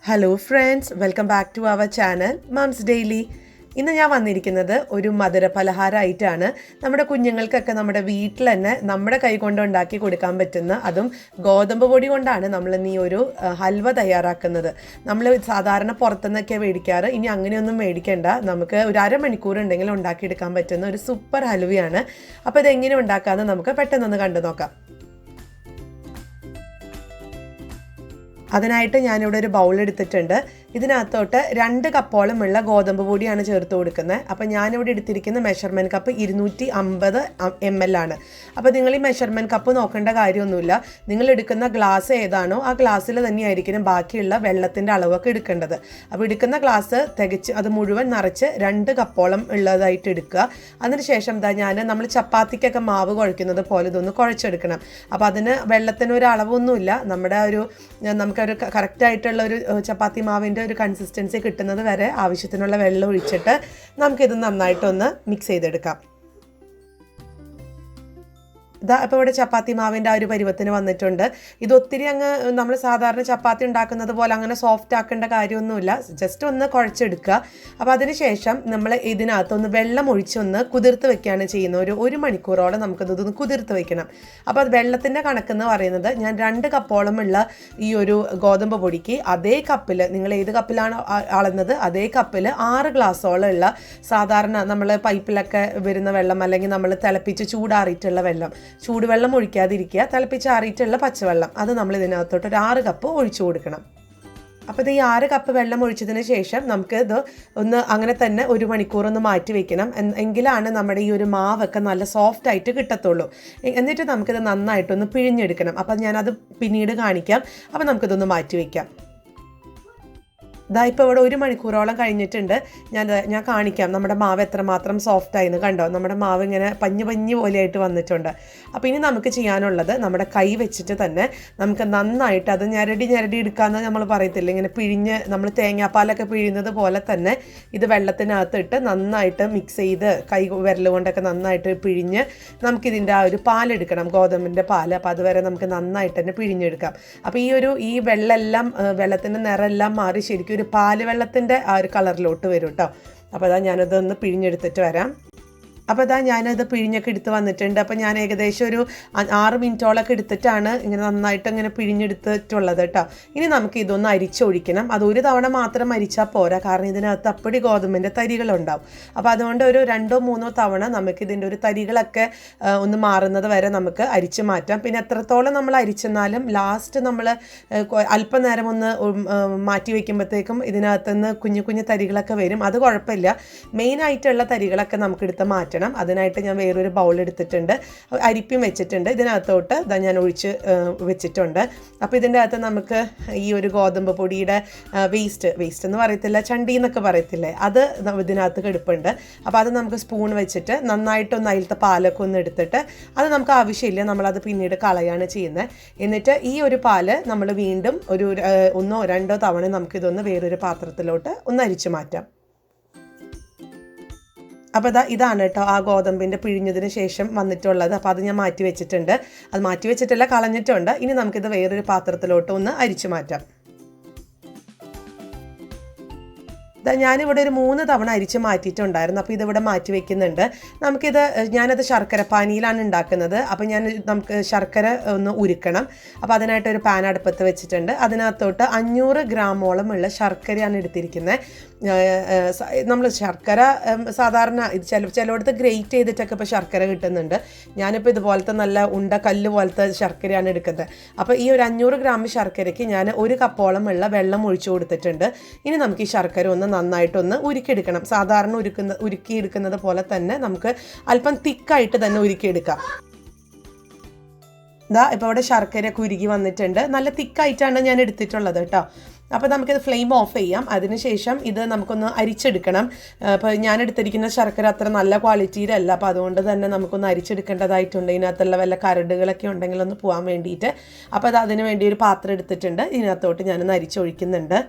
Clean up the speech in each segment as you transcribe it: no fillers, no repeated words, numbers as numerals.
Hello friends, welcome back to our channel moms daily. ഇന്ന് ഞാൻ വന്നിരിക്കുന്നത് ഒരു മധുര പലഹാരമായിട്ടാണ്. നമ്മുടെ കുഞ്ഞുങ്ങൾക്കൊക്കെ നമ്മുടെ വീട്ടിൽ തന്നെ നമ്മുടെ കൈ കൊണ്ട് ഉണ്ടാക്കി കൊടുക്കാൻ പറ്റുന്ന, അതും ഗോതമ്പ് പൊടി കൊണ്ടാണ് നമ്മൾ ഇന്ന് ഈ ഒരു ഹൽവ തയ്യാറാക്കുന്നത്. നമ്മൾ സാധാരണ പുറത്തുനിന്നൊക്കെ മേടിക്കാറ്, ഇനി അങ്ങനെയൊന്നും മേടിക്കേണ്ട. നമുക്ക് ഒരു അരമണിക്കൂർ ഉണ്ടെങ്കിൽ ഉണ്ടാക്കിയെടുക്കാൻ പറ്റുന്ന ഒരു സൂപ്പർ ഹൽവയാണ്. അപ്പോൾ ഇതെങ്ങനെ ഉണ്ടാക്കാമെന്ന് നമുക്ക് പെട്ടെന്നൊന്ന് കണ്ടു നോക്കാം. അതിനായിട്ട് ഞാനിവിടെ ഒരു ബൗൾ എടുത്തിട്ടുണ്ട്. ഇതിനകത്തോട്ട് 2 കപ്പോളമുള്ള ഗോതമ്പ് പൊടിയാണ് ചേർത്ത് കൊടുക്കുന്നത്. അപ്പോൾ ഞാനിവിടെ എടുത്തിരിക്കുന്ന മെഷർമെൻറ്റ് കപ്പ് 250 ml ആണ്. അപ്പോൾ നിങ്ങൾ ഈ മെഷർമെൻറ്റ് കപ്പ് നോക്കേണ്ട കാര്യമൊന്നുമില്ല. നിങ്ങൾ എടുക്കുന്ന ഗ്ലാസ് ഏതാണോ ആ ഗ്ലാസ്സിൽ തന്നെയായിരിക്കും ബാക്കിയുള്ള വെള്ളത്തിൻ്റെ അളവൊക്കെ എടുക്കേണ്ടത്. അപ്പോൾ എടുക്കുന്ന ഗ്ലാസ് തികച്ച് അത് മുഴുവൻ നിറച്ച് 2 കപ്പോളം ഉള്ളതായിട്ട് എടുക്കുക. അതിനുശേഷം നമ്മൾ ചപ്പാത്തിക്കൊക്കെ മാവ് കുഴയ്ക്കുന്നത് പോലെ ഇതൊന്ന് കുഴച്ചെടുക്കണം. അപ്പോൾ അതിന് വെള്ളത്തിനൊരു അളവൊന്നുമില്ല. നമുക്കൊരു കറക്റ്റായിട്ടുള്ള ഒരു ചപ്പാത്തി മാവിൻ്റെ ഒരു കൺസിസ്റ്റൻസി കിട്ടുന്നത് വരെ ആവശ്യത്തിനുള്ള വെള്ളം ഒഴിച്ചിട്ട് നമുക്കിത് നന്നായിട്ടൊന്ന് മിക്സ് ചെയ്തെടുക്കാം. ഇപ്പോൾ ഇവിടെ ചപ്പാത്തി മാവിൻ്റെ ആ ഒരു പരുവത്തിന് വന്നിട്ടുണ്ട്. ഇത് ഒത്തിരി അങ്ങ് നമ്മൾ സാധാരണ ചപ്പാത്തി ഉണ്ടാക്കുന്നത് പോലെ അങ്ങനെ സോഫ്റ്റ് ആക്കേണ്ട കാര്യമൊന്നുമില്ല. ജസ്റ്റ് ഒന്ന് കുഴച്ചെടുക്കുക. അപ്പോൾ അതിനുശേഷം നമ്മൾ ഇതിനകത്തൊന്ന് വെള്ളം ഒഴിച്ചൊന്ന് കുതിർത്ത് വെക്കുകയാണ് ചെയ്യുന്നത്. ഒരു മണിക്കൂറോളം നമുക്കിതൊന്ന് കുതിർത്ത് വെക്കണം. അപ്പോൾ അത് വെള്ളത്തിൻ്റെ കണക്കെന്ന് പറയുന്നത്, ഞാൻ 2 കപ്പോളമുള്ള ഈ ഒരു ഗോതമ്പ് പൊടിക്ക് അതേ കപ്പിൽ, നിങ്ങൾ ഏത് കപ്പിലാണ് അളന്നത് അതേ കപ്പിൽ 6 ഗ്ലാസ്സോളം ഉള്ള സാധാരണ നമ്മൾ പൈപ്പിലൊക്കെ വരുന്ന വെള്ളം, അല്ലെങ്കിൽ നമ്മൾ തിളപ്പിച്ച് ചൂടാറിയിട്ടുള്ള വെള്ളം, ചൂടുവെള്ളം ഒഴിക്കാതിരിക്കുക, തിളപ്പിച്ചാറിയിട്ടുള്ള പച്ചവെള്ളം, അത് നമ്മൾ ഇതിനകത്തോട്ട് ഒരു 6 കപ്പ് ഒഴിച്ചു കൊടുക്കണം. അപ്പോൾ ഇത് ഈ 6 കപ്പ് വെള്ളം ഒഴിച്ചതിന് ശേഷം നമുക്ക് ഇത് ഒന്ന് അങ്ങനെ തന്നെ 1 മണിക്കൂർ ഒന്ന് മാറ്റി വെക്കണം. എങ്കിലാണ് നമ്മുടെ ഈ ഒരു മാവൊക്കെ നല്ല സോഫ്റ്റ് ആയിട്ട് കിട്ടത്തുള്ളൂ. എന്നിട്ട് നമുക്കിത് നന്നായിട്ടൊന്ന് പിഴിഞ്ഞെടുക്കണം. അപ്പം ഞാനത് പിന്നീട് കാണിക്കാം. അപ്പോൾ നമുക്കിതൊന്ന് മാറ്റി വയ്ക്കാം. ഇപ്പോൾ ഇവിടെ 1 മണിക്കൂറോളം കഴിഞ്ഞിട്ടുണ്ട്. ഞാൻ കാണിക്കാം നമ്മുടെ മാവ് എത്രമാത്രം സോഫ്റ്റ് ആയിന്ന്. കണ്ടോ, നമ്മുടെ മാവ് ഇങ്ങനെ പഞ്ഞ് പോലെയായിട്ട് വന്നിട്ടുണ്ട്. അപ്പോൾ ഇനി നമുക്ക് ചെയ്യാനുള്ളത്, നമ്മുടെ കൈ വെച്ചിട്ട് തന്നെ നമുക്ക് നന്നായിട്ട് അത് ഞരടി എടുക്കാമെന്ന് നമ്മൾ പറയത്തില്ല, ഇങ്ങനെ പിഴിഞ്ഞ് നമ്മൾ തേങ്ങാപ്പാലൊക്കെ പിഴിയുന്നത് പോലെ തന്നെ ഇത് വെള്ളത്തിനകത്തിട്ട് നന്നായിട്ട് മിക്സ് ചെയ്ത് കൈ വിരൽ കൊണ്ടൊക്കെ നന്നായിട്ട് പിഴിഞ്ഞ് നമുക്കിതിൻ്റെ ആ ഒരു പാലെടുക്കണം, ഗോതമ്പിൻ്റെ പാൽ. അപ്പോൾ അതുവരെ നമുക്ക് നന്നായിട്ട് തന്നെ പിഴിഞ്ഞെടുക്കാം. അപ്പോൾ ഈ വെള്ളത്തിൻ്റെ നിറമെല്ലാം മാറി ശരിക്കും ഒരു പാല് വെള്ളത്തിൻ്റെ ആ ഒരു കളറിലോട്ട് വരും കേട്ടോ. അപ്പോൾ ഞാനതൊന്ന് പിഴിഞ്ഞെടുത്തിട്ട് വരാം. അപ്പോൾ ഞാനത് പിഴിഞ്ഞൊക്കെ എടുത്ത് വന്നിട്ടുണ്ട്. അപ്പോൾ ഞാൻ ഏകദേശം ഒരു 6 മിനിറ്റോളൊക്കെ എടുത്തിട്ടാണ് ഇങ്ങനെ നന്നായിട്ട് ഇങ്ങനെ പിഴിഞ്ഞെടുത്തിട്ടുള്ളത് കേട്ടോ. ഇനി നമുക്ക് ഇതൊന്ന് അരിച്ചൊഴിക്കണം. അത് ഒരു തവണ മാത്രം അരിച്ചാൽ പോരാ, കാരണം ഇതിനകത്ത് അപ്പടി ഗോതമ്പിൻ്റെ തരികളുണ്ടാവും. അപ്പോൾ അതുകൊണ്ട് ഒരു 2-3 തവണ നമുക്കിതിൻ്റെ ഒരു തരികളൊക്കെ ഒന്ന് മാറുന്നത് വരെ നമുക്ക് അരിച്ച് മാറ്റാം. പിന്നെ എത്രത്തോളം നമ്മൾ അരിച്ചെന്നാലും ലാസ്റ്റ് നമ്മൾ അല്പനേരം ഒന്ന് മാറ്റി വയ്ക്കുമ്പോഴത്തേക്കും ഇതിനകത്തുനിന്ന് കുഞ്ഞു തരികളൊക്കെ വരും. അത് കുഴപ്പമില്ല. മെയിനായിട്ടുള്ള തരികളൊക്കെ നമുക്കെടുത്ത് മാറ്റാം. അതിനായിട്ട് ഞാൻ വേറൊരു ബൗൾ എടുത്തിട്ടുണ്ട്, അരിപ്പയും വെച്ചിട്ടുണ്ട്. ഇതിനകത്തോട്ട് ഞാൻ ഒഴിച്ച് വെച്ചിട്ടുണ്ട്. അപ്പോൾ ഇതിൻ്റെ അകത്ത് നമുക്ക് ഈ ഒരു ഗോതമ്പ് പൊടിയുടെ വേസ്റ്റ് എന്ന് പറയത്തില്ല, ചണ്ടി എന്നൊക്കെ പറയത്തില്ലേ, അത് ഇതിനകത്ത് കിടപ്പുണ്ട്. അപ്പോൾ അത് നമുക്ക് സ്പൂൺ വെച്ചിട്ട് നന്നായിട്ടൊന്ന് അതിലത്തെ പാലൊക്കെ ഒന്ന് എടുത്തിട്ട്, അത് നമുക്ക് ആവശ്യമില്ല, നമ്മളത് പിന്നീട് കളയാണ് ചെയ്യുന്നത്. എന്നിട്ട് ഈ ഒരു പാല് നമ്മൾ വീണ്ടും ഒരു 1-2 തവണ നമുക്കിതൊന്ന് വേറൊരു പാത്രത്തിലോട്ട് ഒന്ന് അരിച്ചു മാറ്റാം. അപ്പോൾ ഇതാണ് കേട്ടോ ആ ഗോതമ്പിൻ്റെ പിഴിഞ്ഞതിന് ശേഷം വന്നിട്ടുള്ളത്. അപ്പോൾ അത് ഞാൻ മാറ്റി വെച്ചിട്ടുണ്ട്. അത് മാറ്റി വെച്ചിട്ടല്ല, കളഞ്ഞിട്ടുണ്ട്. ഇനി നമുക്കിത് വേറൊരു പാത്രത്തിലോട്ട് ഒന്ന് അരിച്ചു മാറ്റാം. ഞാനിവിടെ ഒരു 3 തവണ അരിച്ച് മാറ്റിയിട്ടുണ്ടായിരുന്നു. അപ്പോൾ ഇതിവിടെ മാറ്റി വെക്കുന്നുണ്ട്. ഞാനത് ശർക്കര പാനിയിലാണ് ഉണ്ടാക്കുന്നത്. അപ്പോൾ നമുക്ക് ശർക്കര ഒന്ന് ഉരുക്കണം. അപ്പോൾ അതിനായിട്ടൊരു പാൻ അടുപ്പത്ത് വെച്ചിട്ടുണ്ട്. അതിനകത്തോട്ട് 500 ഗ്രാമോളം ഉള്ള ശർക്കരയാണ് എടുത്തിരിക്കുന്നത്. നമ്മൾ ശർക്കര സാധാരണ ഇത് ചിലയിടത്ത് ഗ്രേറ്റ് ചെയ്തിട്ടൊക്കെ ഇപ്പോൾ ശർക്കര കിട്ടുന്നുണ്ട്. ഞാനിപ്പോൾ ഇതുപോലത്തെ നല്ല കല്ല് പോലത്തെ ശർക്കരയാണ് എടുക്കുന്നത്. അപ്പോൾ ഈ ഒരു 500 ഗ്രാം ശർക്കരയ്ക്ക് ഞാൻ 1 കപ്പോളം ഉള്ള വെള്ളം ഒഴിച്ചു കൊടുത്തിട്ടുണ്ട്. ഇനി നമുക്ക് ഈ ശർക്കര ഒന്ന് നന്നായിട്ടൊന്ന് ഉരുക്കിയെടുക്കണം. സാധാരണ ഉരുക്കിയെടുക്കുന്നത് പോലെ തന്നെ നമുക്ക് അല്പം തിക്കായിട്ട് തന്നെ ഉരുക്കിയെടുക്കാം. ഇപ്പോൾ ഇവിടെ ശർക്കരയൊക്കെ ഉരുകി വന്നിട്ടുണ്ട്. നല്ല തിക്കായിട്ടാണ് ഞാൻ എടുത്തിട്ടുള്ളത് കേട്ടോ. അപ്പോൾ നമുക്കിത് ഫ്ലെയിം ഓഫ് ചെയ്യാം. അതിനുശേഷം ഇത് നമുക്കൊന്ന് അരിച്ചെടുക്കണം. അപ്പോൾ ഞാൻ എടുത്തിരിക്കുന്ന ശർക്കര അത്ര നല്ല ക്വാളിറ്റിയിലല്ല. അപ്പോൾ അതുകൊണ്ട് തന്നെ നമുക്കൊന്ന് അരിച്ചെടുക്കേണ്ടതായിട്ടുണ്ട്. ഇതിനകത്തുള്ള വല്ല കരടുകളൊക്കെ ഉണ്ടെങ്കിൽ ഒന്ന് പോകാൻ വേണ്ടിയിട്ട്. അപ്പോൾ അതിന് വേണ്ടി ഒരു പാത്രം എടുത്തിട്ടുണ്ട്. ഇതിനകത്തോട്ട് ഞാനൊന്ന് അരിച്ചൊഴിക്കുന്നുണ്ട്.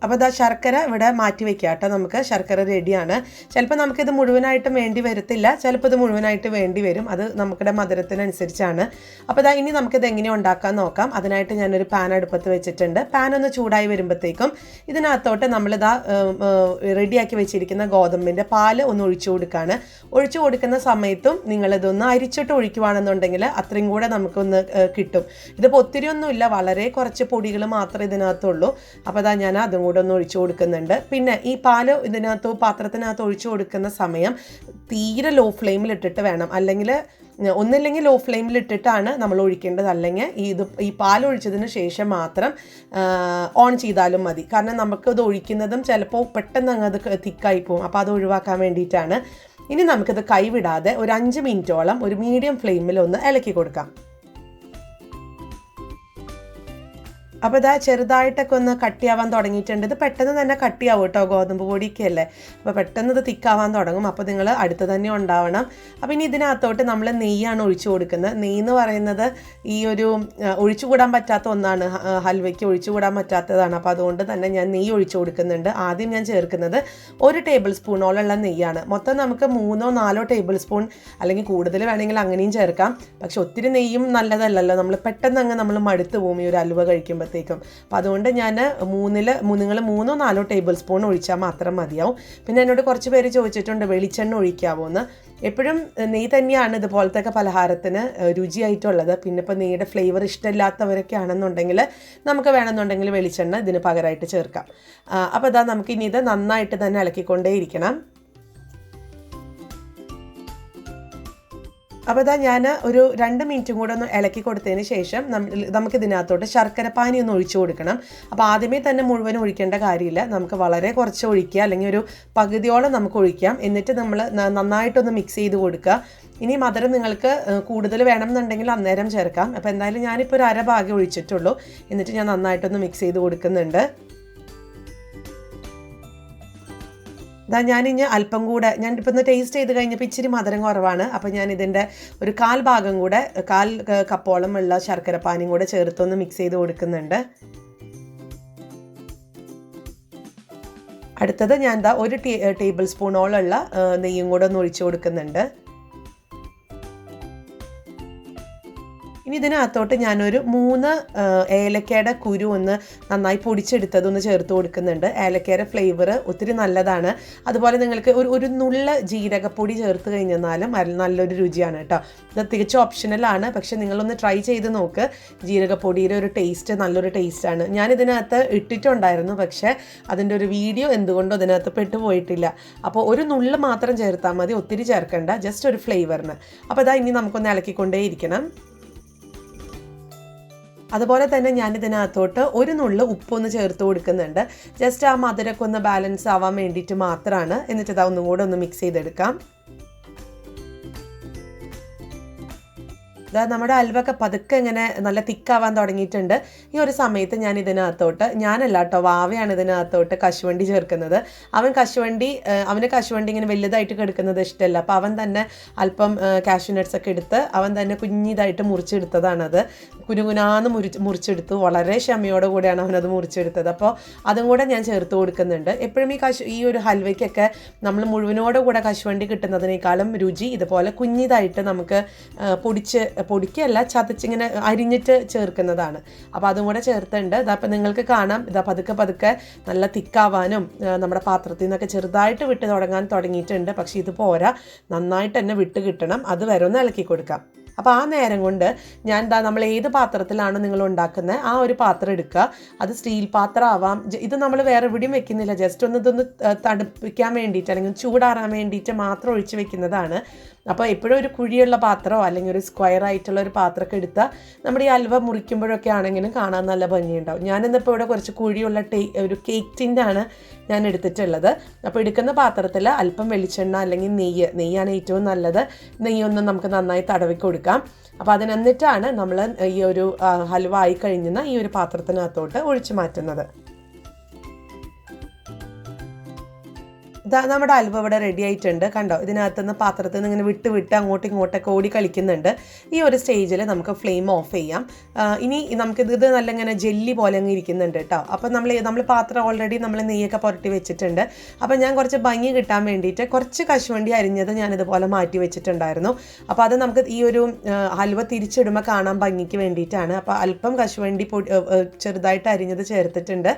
അപ്പോൾ ഇതാ ശർക്കര ഇവിടെ മാറ്റി വെക്കുക കേട്ടോ. നമുക്ക് ശർക്കര റെഡിയാണ്. ചിലപ്പോൾ നമുക്കിത് മുഴുവനായിട്ടും വേണ്ടി വരത്തില്ല, ചിലപ്പോൾ ഇത് മുഴുവനായിട്ട് വേണ്ടി വരും. അത് നമുക്കിടെ മധുരത്തിനനുസരിച്ചാണ്. അപ്പോൾ ഇതാ ഇനി നമുക്കിത് എങ്ങനെ ഉണ്ടാക്കാൻ നോക്കാം. അതിനായിട്ട് ഞാനൊരു പാൻ അടുപ്പത്ത് വെച്ചിട്ടുണ്ട്. പാൻ ഒന്ന് ചൂടായി വരുമ്പോഴത്തേക്കും ഇതിനകത്തോട്ട് നമ്മളിതാ റെഡിയാക്കി വെച്ചിരിക്കുന്ന ഗോതമ്പിൻ്റെ പാല് ഒന്ന് ഒഴിച്ചു കൊടുക്കുകയാണ്. ഒഴിച്ചു കൊടുക്കുന്ന സമയത്തും നിങ്ങളിതൊന്ന് അരിച്ചിട്ട് ഒഴിക്കുകയാണെന്നുണ്ടെങ്കിൽ അത്രയും കൂടെ നമുക്കൊന്ന് കിട്ടും. ഇതിപ്പോൾ ഒത്തിരിയൊന്നുമില്ല, വളരെ കുറച്ച് പൊടികൾ മാത്രമേ ഇതിനകത്തുള്ളൂ. അപ്പോൾ അതാ ഞാൻ അതും കൂടെ ഒന്ന് ഒഴിച്ചു കൊടുക്കുന്നുണ്ട്. പിന്നെ ഈ പാല് ഇതിനകത്ത് പാത്രത്തിനകത്ത് ഒഴിച്ചു കൊടുക്കുന്ന സമയം തീരെ ലോ ഫ്ലെയിമിൽ ഇട്ടിട്ട് വേണം, അല്ലെങ്കിൽ ഒന്നില്ലെങ്കിൽ ലോ ഫ്ലെയിമിൽ ഇട്ടിട്ടാണ് നമ്മൾ ഒഴിക്കേണ്ടത്, അല്ലെങ്കിൽ ഈ പാൽ ഒഴിച്ചതിന് ശേഷം മാത്രം ഓൺ ചെയ്താലും മതി. കാരണം നമുക്കത് ഒഴിക്കുന്നതും ചിലപ്പോൾ പെട്ടെന്ന് അങ്ങ് അത് തിക്കായി പോകും. അപ്പോൾ അത് ഒഴിവാക്കാൻ വേണ്ടിയിട്ടാണ്. ഇനി നമുക്കിത് കൈവിടാതെ ഒരു 5 മിനിറ്റോളം ഒരു മീഡിയം ഫ്ലെയിമിൽ ഒന്ന് ഇളക്കി കൊടുക്കാം. അപ്പോൾ ഇതാ ചെറുതായിട്ടൊക്കെ ഒന്ന് കട്ടിയാവാൻ തുടങ്ങിയിട്ടുണ്ട്. ഇത് പെട്ടെന്ന് തന്നെ കട്ടിയാവും കേട്ടോ, ഗോതമ്പ് പൊടിയൊക്കെ അല്ലേ. അപ്പോൾ പെട്ടെന്ന് ഇത് തിക്കാവാൻ തുടങ്ങും. അപ്പോൾ നിങ്ങൾ അടുത്ത് തന്നെ ഉണ്ടാവണം. അപ്പോൾ ഇനി ഇതിനകത്തോട്ട് നമ്മൾ നെയ്യാണ് ഒഴിച്ചു കൊടുക്കുന്നത്. നെയ്യ് എന്ന് പറയുന്നത് ഈ ഒരു ഒഴിച്ചുകൂടാൻ പറ്റാത്ത ഒന്നാണ്, ഹൽവയ്ക്ക് ഒഴിച്ചുകൂടാൻ പറ്റാത്തതാണ്. അപ്പോൾ അതുകൊണ്ട് തന്നെ ഞാൻ നെയ്യ് ഒഴിച്ചു കൊടുക്കുന്നുണ്ട്. ആദ്യം ഞാൻ ചേർക്കുന്നത് 1 ടേബിൾ സ്പൂണോളം നെയ്യാണ്. മൊത്തം നമുക്ക് 3-4 ടേബിൾ സ്പൂൺ അല്ലെങ്കിൽ കൂടുതൽ വേണമെങ്കിൽ അങ്ങനെയും ചേർക്കാം. പക്ഷെ ഒത്തിരി നെയ്യും നല്ലതല്ലല്ലോ, പെട്ടെന്ന് അങ്ങ് നമ്മൾ മടുത്ത് പോകും ഈ ഒരു ഹൽവ കഴിക്കുമ്പോൾ. അപ്പോൾ അതുകൊണ്ട് ഞാൻ നിങ്ങൾ 3-4 ടേബിൾ സ്പൂൺ ഒഴിച്ചാൽ മാത്രം മതിയാവും. പിന്നെ എന്നോട് കുറച്ച് പേര് ചോദിച്ചിട്ടുണ്ട് വെളിച്ചെണ്ണ ഒഴിക്കാവോ എന്ന്. എപ്പോഴും നെയ്യ് തന്നെയാണ് ഇതുപോലത്തെ പലഹാരത്തിന് രുചിയായിട്ടുള്ളത്. പിന്നെ ഇപ്പോൾ നെയ്യുടെ ഫ്ലേവർ ഇഷ്ടമില്ലാത്തവരൊക്കെ ആണെന്നുണ്ടെങ്കിൽ നമുക്ക് വേണമെന്നുണ്ടെങ്കിൽ വെളിച്ചെണ്ണ ഇതിന് പകരമായിട്ട് ചേർക്കാം. അപ്പോൾ ഇതാ നമുക്കിനി ഇത് നന്നായിട്ട് തന്നെ ഇളക്കിക്കൊണ്ടേയിരിക്കണം. അപ്പോൾ ഇതാ ഞാൻ ഒരു 2 മിനിറ്റും കൂടെ ഒന്ന് ഇളക്കി കൊടുത്തതിന് ശേഷം നമുക്കിതിനകത്തോട്ട് ശർക്കരപ്പാനി ഒന്ന് ഒഴിച്ചു കൊടുക്കണം. അപ്പോൾ ആദ്യമേ തന്നെ മുഴുവൻ ഒഴിക്കേണ്ട കാര്യമില്ല, നമുക്ക് വളരെ കുറച്ച് ഒഴിക്കുക, അല്ലെങ്കിൽ ഒരു പകുതിയോളം നമുക്ക് ഒഴിക്കാം. എന്നിട്ട് നമ്മൾ നന്നായിട്ടൊന്ന് മിക്സ് ചെയ്ത് കൊടുക്കുക. ഇനി മധുരം നിങ്ങൾക്ക് കൂടുതൽ വേണമെന്നുണ്ടെങ്കിൽ അന്നേരം ചേർക്കാം. അപ്പോൾ എന്തായാലും ഞാനിപ്പോൾ ഒരു 1/2 ഭാഗം ഒഴിച്ചിട്ടുള്ളൂ. എന്നിട്ട് ഞാൻ നന്നായിട്ടൊന്ന് മിക്സ് ചെയ്ത് കൊടുക്കുന്നുണ്ട്. ഇതാ ഞാനിനി അല്പം കൂടെ, ഞാനിപ്പോൾ ഒന്ന് ടേസ്റ്റ് ചെയ്ത് കഴിഞ്ഞപ്പോൾ ഇച്ചിരി മധുരം കുറവാണ്. അപ്പോൾ ഞാൻ ഇതിൻ്റെ ഒരു 1/4 ഭാഗം കൂടെ, 1/4 കപ്പോളം ഉള്ള ശർക്കരപ്പാനിയും കൂടെ ചേർത്തൊന്ന് മിക്സ് ചെയ്ത് കൊടുക്കുന്നുണ്ട്. അടുത്തത് ഞാൻ എന്താ 1 ടേബിൾ സ്പൂണോളമുള്ള നെയ്യും കൂടെ ഒന്ന് ഒഴിച്ചു കൊടുക്കുന്നുണ്ട്. ഇനി ഇതിനകത്തോട്ട് ഞാനൊരു 3 ഏലക്കയുടെ കുരു ഒന്ന് നന്നായി പൊടിച്ചെടുത്തതൊന്ന് ചേർത്ത് കൊടുക്കുന്നുണ്ട്. ഏലക്കയുടെ ഫ്ലേവർ ഒത്തിരി നല്ലതാണ്. അതുപോലെ നിങ്ങൾക്ക് ഒരു നുള്ള ജീരകപ്പൊടി ചേർത്ത് കഴിഞ്ഞാലും നല്ലൊരു രുചിയാണ് കേട്ടോ. ഇത് തികച്ചും ഓപ്ഷണലാണ്, പക്ഷെ നിങ്ങളൊന്ന് ട്രൈ ചെയ്ത് നോക്ക്. ജീരകപ്പൊടിയുടെ ഒരു ടേസ്റ്റ് നല്ലൊരു ടേസ്റ്റാണ്. ഞാനിതിനകത്ത് ഇട്ടിട്ടുണ്ടായിരുന്നു, പക്ഷേ അതിൻ്റെ ഒരു വീഡിയോ എന്തുകൊണ്ടോ അതിനകത്ത് പെട്ടുപോയിട്ടില്ല. അപ്പോൾ ഒരു നുള്ള മാത്രം ചേർത്താൽ മതി, ഒത്തിരി ചേർക്കണ്ട, ജസ്റ്റ് ഒരു ഫ്ലേവറിന്. അപ്പോൾ ഇതാ ഇനി നമുക്കൊന്ന് ഇളക്കിക്കൊണ്ടേയിരിക്കണം. അതുപോലെ തന്നെ ഞാനിതിനകത്തോട്ട് ഒരു നുള്ള് ഉപ്പൊന്ന് ചേർത്ത് കൊടുക്കുന്നുണ്ട്. ജസ്റ്റ് ആ മധുരമൊക്കെ ഒന്ന് ബാലൻസ് ആവാൻ വേണ്ടിയിട്ട് മാത്രമാണ്. എന്നിട്ട് ഇതാ ഒന്നും കൂടെ ഒന്ന് മിക്സ് ചെയ്തെടുക്കാം. നമ്മുടെ ഹൽവയൊക്കെ പതുക്കെ ഇങ്ങനെ നല്ല തിക്കാവാൻ തുടങ്ങിയിട്ടുണ്ട്. ഈ ഒരു സമയത്ത് ഞാൻ ഇതിനകത്തോട്ട്, ഞാനല്ല കേട്ടോ, വാവയാണ് ഇതിനകത്തോട്ട് കശുവണ്ടി ചേർക്കുന്നത്. അവന് കശുവണ്ടി ഇങ്ങനെ വലുതായിട്ട് കിടക്കുന്നത് ഇഷ്ടമല്ല. അപ്പോൾ അവൻ തന്നെ അല്പം കാഷ്യൂ നട്ട്സ് ഒക്കെ എടുത്ത് അവൻ തന്നെ കുഞ്ഞിതായിട്ട് മുറിച്ചെടുത്തതാണത്. കുനുകുനാന്ന് മുറിച്ചെടുത്തു. വളരെ ക്ഷമയോടെ കൂടെയാണ് അവനത് മുറിച്ചെടുത്തത്. അപ്പോൾ അതും കൂടെ ഞാൻ ചേർത്ത് കൊടുക്കുന്നുണ്ട്. എപ്പോഴും ഈ ഒരു ഹൽവയ്ക്കൊക്കെ നമ്മൾ മുഴുവനോടെ കൂടെ കശുവണ്ടി കിട്ടുന്നതിനേക്കാളും രുചി ഇതുപോലെ കുഞ്ഞിതായിട്ട് നമുക്ക് പൊടിക്കല്ല, ചതച്ചിങ്ങനെ അരിഞ്ഞിട്ട് ചേർക്കുന്നതാണ്. അപ്പോൾ അതും കൂടെ ചേർത്തുണ്ട്. ഇതപ്പോൾ നിങ്ങൾക്ക് കാണാം, ഇതാ പതുക്കെ നല്ല തിക്കാവാനും നമ്മുടെ പാത്രത്തിൽ നിന്നൊക്കെ ചെറുതായിട്ട് വിട്ട് തുടങ്ങിയിട്ടുണ്ട്. പക്ഷേ ഇത് പോരാ, നന്നായിട്ട് തന്നെ വിട്ട് കിട്ടണം. അത് വരെ ഒന്ന് ഇളക്കി കൊടുക്കാം. അപ്പോൾ ആ നേരം കൊണ്ട് ഞാൻ നമ്മൾ ഏത് പാത്രത്തിലാണോ നിങ്ങൾ ഉണ്ടാക്കുന്നത് ആ ഒരു പാത്രം എടുക്കുക. അത് സ്റ്റീൽ പാത്രം ആവാം. ഇത് നമ്മൾ വേറെ എവിടെയും വെക്കുന്നില്ല, ജസ്റ്റ് ഇതൊന്ന് തണുപ്പിക്കാൻ വേണ്ടിയിട്ട് അല്ലെങ്കിൽ ചൂടാറാൻ വേണ്ടിയിട്ട് മാത്രം ഒഴിച്ച് വെക്കുന്നതാണ്. അപ്പോൾ എപ്പോഴും ഒരു കുഴിയുള്ള പാത്രമോ അല്ലെങ്കിൽ ഒരു സ്ക്വയർ ആയിട്ടുള്ള ഒരു പാത്രമൊക്കെ എടുത്താൽ നമ്മുടെ ഈ ഹൽവ മുറിക്കുമ്പോഴൊക്കെ ആണെങ്കിലും കാണാൻ നല്ല ഭംഗിയുണ്ടാവും. ഞാനിന്നിപ്പോൾ ഇവിടെ കുറച്ച് കുഴിയുള്ള ഒരു കേക്ക് ടിന്നാണ് ഞാൻ എടുത്തിട്ടുള്ളത്. അപ്പോൾ എടുക്കുന്ന പാത്രത്തിൽ അല്പം വെളിച്ചെണ്ണ അല്ലെങ്കിൽ നെയ്യാണ് ഏറ്റവും നല്ലത്. നെയ്യൊന്നും നമുക്ക് നന്നായി തടവി കൊടുക്കാം. അപ്പോൾ അതിനെന്നിട്ടാണ് നമ്മൾ ഈ ഒരു ഹൽവ ആയി കഴിഞ്ഞുന്ന ഈ ഒരു പാത്രത്തിനകത്തോട്ട് ഒഴിച്ചു മാറ്റുന്നത്. നമ്മുടെ ഹൽവ ഇവിടെ റെഡി ആയിട്ടുണ്ട്. കണ്ടോ, ഇതിനകത്തുനിന്ന് പാത്രത്തിൽ നിന്ന് ഇങ്ങനെ വിട്ട് അങ്ങോട്ടും ഇങ്ങോട്ടൊക്കെ ഓടി കളിക്കുന്നുണ്ട്. ഈ ഒരു സ്റ്റേജിൽ നമുക്ക് ഫ്ലെയിം ഓഫ് ചെയ്യാം. ഇനി നമുക്കിത് നല്ല ഇങ്ങനെ ജെല്ലി പോലെ അങ്ങ് ഇരിക്കുന്നുണ്ട് കേട്ടോ. അപ്പോൾ നമ്മൾ പാത്രം ഓൾറെഡി നമ്മൾ നെയ്യൊക്കെ പുരട്ടി വെച്ചിട്ടുണ്ട്. അപ്പോൾ ഞാൻ കുറച്ച് ഭംഗി കിട്ടാൻ വേണ്ടിയിട്ട് കുറച്ച് കശുവണ്ടി അരിഞ്ഞത് ഞാനിതുപോലെ മാറ്റി വെച്ചിട്ടുണ്ടായിരുന്നു. അപ്പോൾ അത് നമുക്ക് ഈ ഒരു ഹൽവ തിരിച്ചിടുമ്പോൾ കാണാൻ ഭംഗിക്ക് വേണ്ടിയിട്ടാണ്. അപ്പോൾ അല്പം കശുവണ്ടി ചെറുതായിട്ട് അരിഞ്ഞത് ചേർത്തിട്ടുണ്ട്.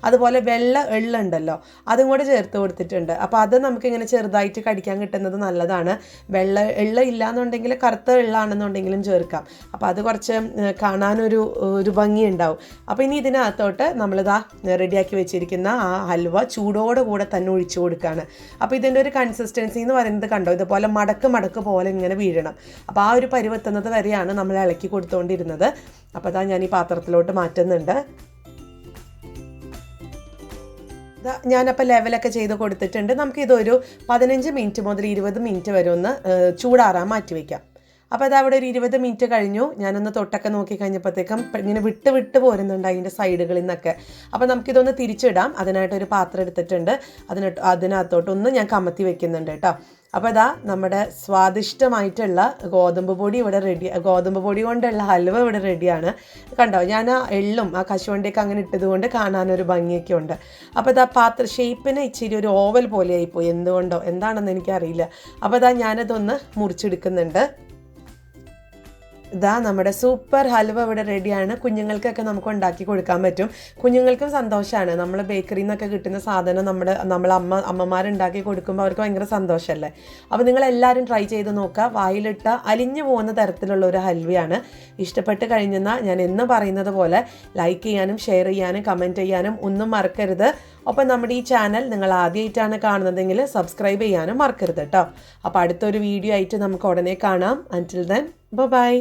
അതുപോലെ വെള്ള എള്ളുണ്ടല്ലോ, അതും കൂടെ ചേർത്ത് കൊടുത്തിട്ടുണ്ട്. അപ്പോൾ അത് നമുക്കിങ്ങനെ ചെറുതായിട്ട് കടിക്കാൻ കിട്ടുന്നത് നല്ലതാണ്. വെള്ള എള്ള ഇല്ലയെന്നുണ്ടെങ്കിൽ കറുത്ത എള്ളാണെന്നുണ്ടെങ്കിലും ചേർക്കാം. അപ്പോൾ അത് കുറച്ച് കാണാനൊരു ഭംഗി ഉണ്ടാവും. അപ്പോൾ ഇനി ഇതിനകത്തോട്ട് നമ്മളിതാ റെഡിയാക്കി വെച്ചിരിക്കുന്ന ആ ഹൽവ ചൂടോടുകൂടെ തന്നെ ഒഴിച്ചു കൊടുക്കുകയാണ്. അപ്പോൾ ഇതിൻ്റെ ഒരു കൺസിസ്റ്റൻസി എന്ന് പറയുന്നത് കണ്ടോ, ഇതുപോലെ മടക്ക് പോലെ ഇങ്ങനെ വീഴണം. അപ്പോൾ ആ ഒരു പരുവെത്തുന്നത് വരെയാണ് നമ്മൾ ഇളക്കി കൊടുത്തുകൊണ്ടിരുന്നത്. അപ്പോൾ അതാ ഞാൻ ഈ പാത്രത്തിലോട്ട് മാറ്റുന്നുണ്ട്. ഞാനപ്പോൾ ലെവലൊക്കെ ചെയ്ത് കൊടുത്തിട്ടുണ്ട്. നമുക്കിതൊരു 15 മിനിറ്റ് മുതൽ 20 മിനിറ്റ് വരെ ഒന്ന് ചൂടാറാൻ മാറ്റി വയ്ക്കാം. അപ്പോൾ അത് അവിടെ ഒരു 20 മിനിറ്റ് കഴിഞ്ഞു. ഞാനൊന്ന് തൊട്ടൊക്കെ നോക്കി കഴിഞ്ഞപ്പോഴത്തേക്കും ഇങ്ങനെ വിട്ട് പോരുന്നുണ്ട് അതിൻ്റെ സൈഡുകളിൽ നിന്നൊക്കെ. അപ്പോൾ നമുക്കിതൊന്ന് തിരിച്ചിടാം. അതിനായിട്ടൊരു പാത്രം എടുത്തിട്ടുണ്ട്. അതിനകത്തോട്ടൊന്ന് ഞാൻ കമത്തി വെക്കുന്നുണ്ട് കേട്ടോ. അപ്പോൾ ഇതാ നമ്മുടെ സ്വാദിഷ്ടമായിട്ടുള്ള ഗോതമ്പ് പൊടി കൊണ്ടുള്ള ഹൽവ ഇവിടെ റെഡിയാണ്. കണ്ടോ, ഞാൻ ആ എള്ളും ആ കശുവണ്ടിയൊക്കെ അങ്ങനെ ഇട്ടതുകൊണ്ട് കാണാനൊരു ഭംഗിയൊക്കെ ഉണ്ട്. അപ്പോൾ ഇതാ ഷേപ്പിന് ഇച്ചിരി ഒരു ഓവൽ പോലെ ആയിപ്പോയി, എന്തുകൊണ്ടോ എന്താണെന്ന് എനിക്കറിയില്ല. അപ്പോൾ ഇതാ ഞാനതൊന്ന് മുറിച്ചെടുക്കുന്നുണ്ട്. ഇതാ നമ്മുടെ സൂപ്പർ ഹൽവ ഇവിടെ റെഡിയാണ്. കുഞ്ഞുങ്ങൾക്കൊക്കെ നമുക്ക് ഉണ്ടാക്കി കൊടുക്കാൻ പറ്റും. കുഞ്ഞുങ്ങൾക്കും സന്തോഷമാണ്. നമ്മൾ ബേക്കറിയിൽ നിന്നൊക്കെ കിട്ടുന്ന സാധനം നമ്മൾ അമ്മമാരുണ്ടാക്കി കൊടുക്കുമ്പോൾ അവർക്ക് ഭയങ്കര സന്തോഷമല്ലേ. അപ്പോൾ നിങ്ങളെല്ലാവരും ട്രൈ ചെയ്ത് നോക്കുക. വായിലിട്ട അലിഞ്ഞു പോകുന്ന തരത്തിലുള്ള ഒരു ഹൽവയാണ്. ഇഷ്ടപ്പെട്ട് കഴിഞ്ഞെന്നാൽ ഞാൻ എന്ന് പറയുന്നത് പോലെ ലൈക്ക് ചെയ്യാനും ഷെയർ ചെയ്യാനും കമൻറ്റ് ചെയ്യാനും ഒന്നും മറക്കരുത്. ഒപ്പം നമ്മുടെ ഈ ചാനൽ നിങ്ങൾ ആദ്യമായിട്ടാണ് കാണുന്നതെങ്കിൽ സബ്സ്ക്രൈബ് ചെയ്യാനും മറക്കരുത് കേട്ടോ. അപ്പോൾ അടുത്തൊരു വീഡിയോ ആയിട്ട് നമുക്ക് ഉടനെ കാണാം. അൻറ്റിൽ ദെൻ ബൈ.